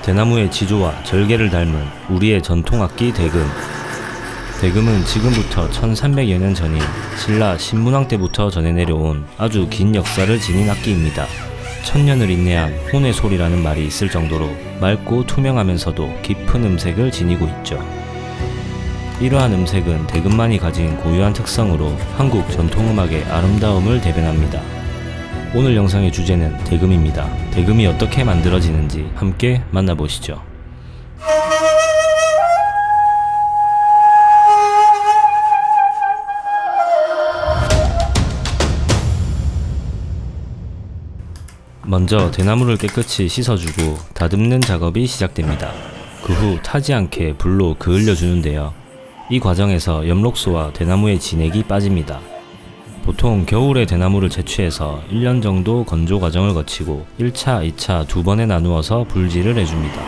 대나무의 지조와 절개를 닮은 우리의 전통악기 대금. 대금은 지금부터 1300여 년 전인 신라 신문왕 때부터 전해 내려온 아주 긴 역사를 지닌 악기입니다. 천년을 인내한 혼의 소리라는 말이 있을 정도로 맑고 투명하면서도 깊은 음색을 지니고 있죠. 이러한 음색은 대금만이 가진 고유한 특성으로 한국 전통음악의 아름다움을 대변합니다. 오늘 영상의 주제는 대금입니다. 대금이 어떻게 만들어지는지 함께 만나보시죠. 먼저 대나무를 깨끗이 씻어주고 다듬는 작업이 시작됩니다. 그 후 타지 않게 불로 그을려 주는데요. 이 과정에서 엽록소와 대나무의 진액이 빠집니다. 보통 겨울에 대나무를 채취해서 1년 정도 건조 과정을 거치고 1차, 2차 두 번에 나누어서 불질을 해줍니다.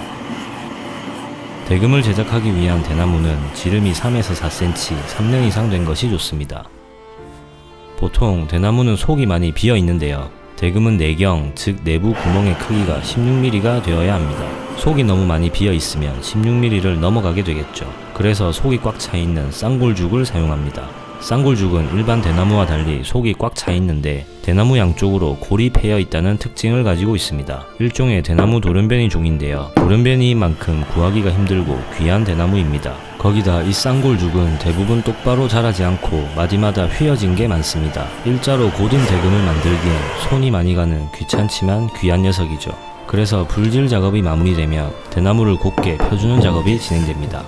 대금을 제작하기 위한 대나무는 지름이 3에서 4cm, 3년 이상 된 것이 좋습니다. 보통 대나무는 속이 많이 비어 있는데요. 대금은 내경, 즉 내부 구멍의 크기가 16mm가 되어야 합니다. 속이 너무 많이 비어 있으면 16mm를 넘어가게 되겠죠. 그래서 속이 꽉 차 있는 쌍골죽을 사용합니다. 쌍골죽은 일반 대나무와 달리 속이 꽉 차 있는데 대나무 양쪽으로 골이 패여 있다는 특징을 가지고 있습니다. 일종의 대나무 돌연변이 종인데요. 돌연변이인 만큼 구하기가 힘들고 귀한 대나무입니다. 거기다 이 쌍골죽은 대부분 똑바로 자라지 않고 마디마다 휘어진 게 많습니다. 일자로 고든 대금을 만들기엔 손이 많이 가는 귀찮지만 귀한 녀석이죠. 그래서 불질 작업이 마무리되면 대나무를 곧게 펴주는 작업이 진행됩니다.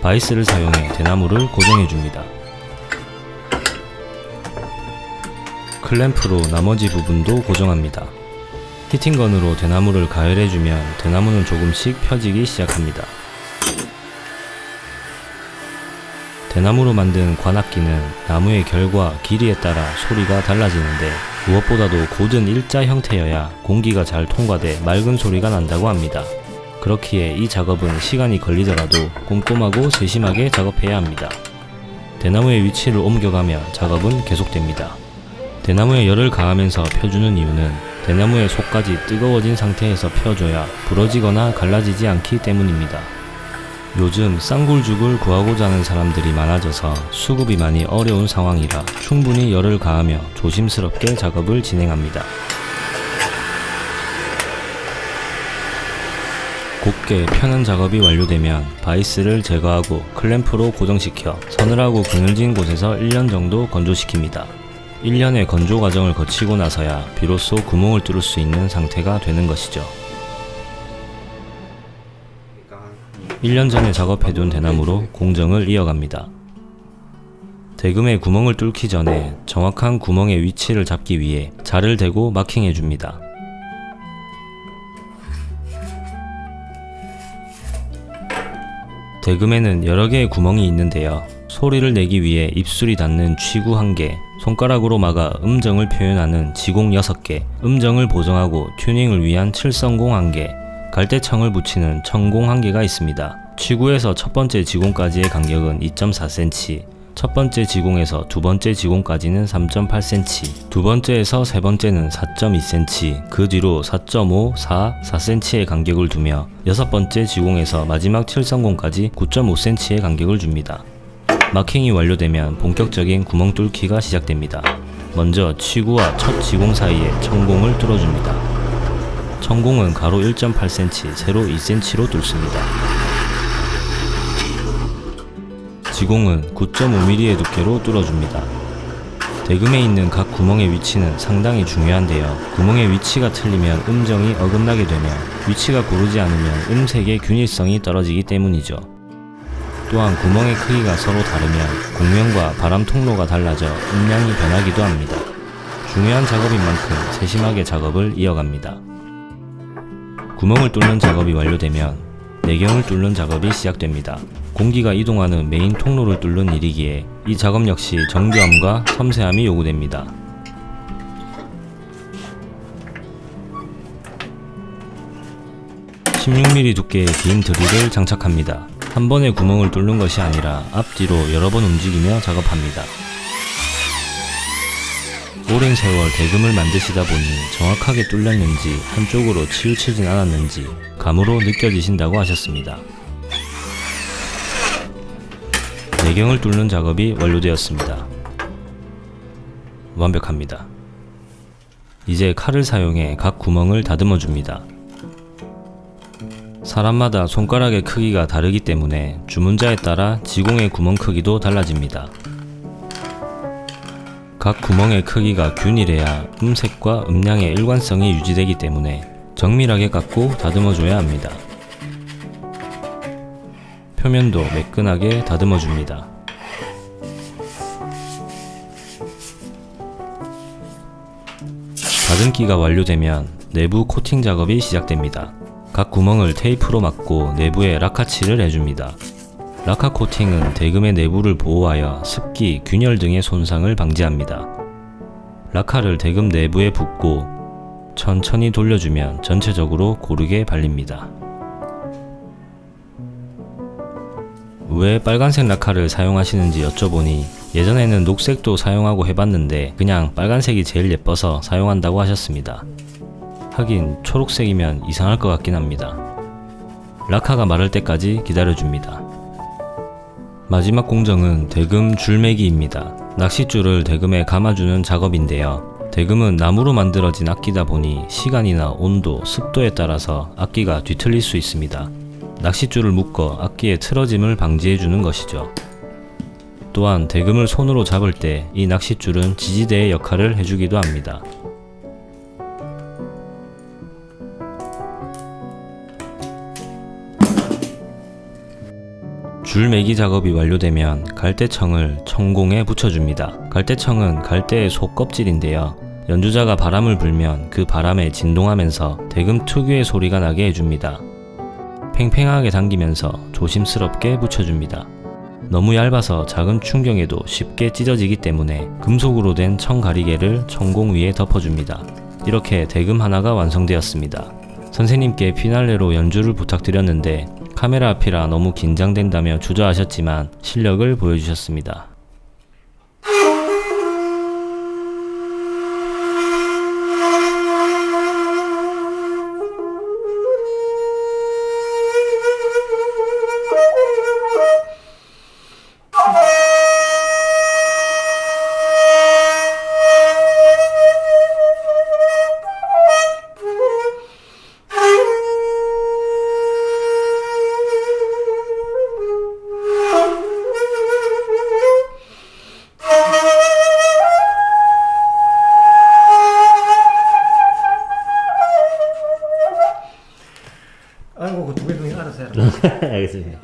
바이스를 사용해 대나무를 고정해줍니다. 클램프로 나머지 부분도 고정합니다. 히팅건으로 대나무를 가열해주면 대나무는 조금씩 펴지기 시작합니다. 대나무로 만든 관악기는 나무의 결과 길이에 따라 소리가 달라지는데 무엇보다도 곧은 일자 형태여야 공기가 잘 통과돼 맑은 소리가 난다고 합니다. 그렇기에 이 작업은 시간이 걸리더라도 꼼꼼하고 세심하게 작업해야 합니다. 대나무의 위치를 옮겨가며 작업은 계속됩니다. 대나무에 열을 가하면서 펴주는 이유는 대나무의 속까지 뜨거워진 상태에서 펴줘야 부러지거나 갈라지지 않기 때문입니다. 요즘 쌍골죽을 구하고자 하는 사람들이 많아져서 수급이 많이 어려운 상황이라 충분히 열을 가하며 조심스럽게 작업을 진행합니다. 곱게 펴는 작업이 완료되면 바이스를 제거하고 클램프로 고정시켜 서늘하고 그늘진 곳에서 1년 정도 건조시킵니다. 1년의 건조 과정을 거치고 나서야 비로소 구멍을 뚫을 수 있는 상태가 되는 것이죠. 1년 전에 작업해둔 대나무로 공정을 이어갑니다. 대금의 구멍을 뚫기 전에 정확한 구멍의 위치를 잡기 위해 자를 대고 마킹해줍니다. 대금에는 여러 개의 구멍이 있는데요. 소리를 내기 위해 입술이 닿는 취구 1개, 손가락으로 막아 음정을 표현하는 지공 6개, 음정을 보정하고 튜닝을 위한 칠성공 1개, 갈대청을 붙이는 청공 1개가 있습니다. 취구에서 첫 번째 지공까지의 간격은 2.4cm, 첫 번째 지공에서 두 번째 지공까지는 3.8cm, 두 번째에서 세 번째는 4.2cm, 그 뒤로 4.5, 4, 4cm의 간격을 두며 여섯 번째 지공에서 마지막 칠성공까지 9.5cm의 간격을 줍니다. 마킹이 완료되면 본격적인 구멍 뚫기가 시작됩니다. 먼저 취구와 첫 지공 사이에 청공을 뚫어줍니다. 청공은 가로 1.8cm, 세로 2cm로 뚫습니다. 지공은 9.5mm의 두께로 뚫어줍니다. 대금에 있는 각 구멍의 위치는 상당히 중요한데요. 구멍의 위치가 틀리면 음정이 어긋나게 되며 위치가 고르지 않으면 음색의 균일성이 떨어지기 때문이죠. 또한 구멍의 크기가 서로 다르면 공명과 바람 통로가 달라져 음량이 변하기도 합니다. 중요한 작업인 만큼 세심하게 작업을 이어갑니다. 구멍을 뚫는 작업이 완료되면 내경을 뚫는 작업이 시작됩니다. 공기가 이동하는 메인 통로를 뚫는 일이기에 이 작업 역시 정교함과 섬세함이 요구됩니다. (16mm) 두께의 긴 드릴을 장착합니다. 한 번에 구멍을 뚫는 것이 아니라 앞뒤로 여러 번 움직이며 작업합니다. 오랜 세월 대금을 만드시다 보니 정확하게 뚫렸는지 한쪽으로 치우치진 않았는지 감으로 느껴지신다고 하셨습니다. 내경을 뚫는 작업이 완료되었습니다. 완벽합니다. 이제 칼을 사용해 각 구멍을 다듬어 줍니다. 사람마다 손가락의 크기가 다르기 때문에 주문자에 따라 지공의 구멍 크기도 달라집니다. 각 구멍의 크기가 균일해야 음색과 음량의 일관성이 유지되기 때문에 정밀하게 깎고 다듬어 줘야 합니다. 표면도 매끈하게 다듬어 줍니다. 다듬기가 완료되면 내부 코팅 작업이 시작됩니다. 각 구멍을 테이프로 막고 내부에 라카칠을 해줍니다. 라카 코팅은 대금의 내부를 보호하여 습기, 균열 등의 손상을 방지합니다. 라카를 대금 내부에 붓고 천천히 돌려주면 전체적으로 고르게 발립니다. 왜 빨간색 라카를 사용하시는지 여쭤보니 예전에는 녹색도 사용하고 해봤는데 그냥 빨간색이 제일 예뻐서 사용한다고 하셨습니다. 하긴 초록색이면 이상할 것 같긴 합니다. 라카가 마를 때까지 기다려줍니다. 마지막 공정은 대금 줄매기입니다. 낚싯줄을 대금에 감아주는 작업인데요. 대금은 나무로 만들어진 악기다 보니 시간이나 온도, 습도에 따라서 악기가 뒤틀릴 수 있습니다. 낚싯줄을 묶어 악기의 틀어짐을 방지해주는 것이죠. 또한 대금을 손으로 잡을 때 이 낚싯줄은 지지대의 역할을 해주기도 합니다. 줄매기 작업이 완료되면 갈대청을 청공에 붙여줍니다. 갈대청은 갈대의 속껍질인데요. 연주자가 바람을 불면 그 바람에 진동하면서 대금 특유의 소리가 나게 해줍니다. 팽팽하게 당기면서 조심스럽게 붙여줍니다. 너무 얇아서 작은 충격에도 쉽게 찢어지기 때문에 금속으로 된 청가리개를 청공 위에 덮어줍니다. 이렇게 대금 하나가 완성되었습니다. 선생님께 피날레로 연주를 부탁드렸는데 카메라 앞이라 너무 긴장된다며 주저하셨지만 실력을 보여주셨습니다. 아이고, 그 두 개 중에 알아서 해라. 알겠습니다.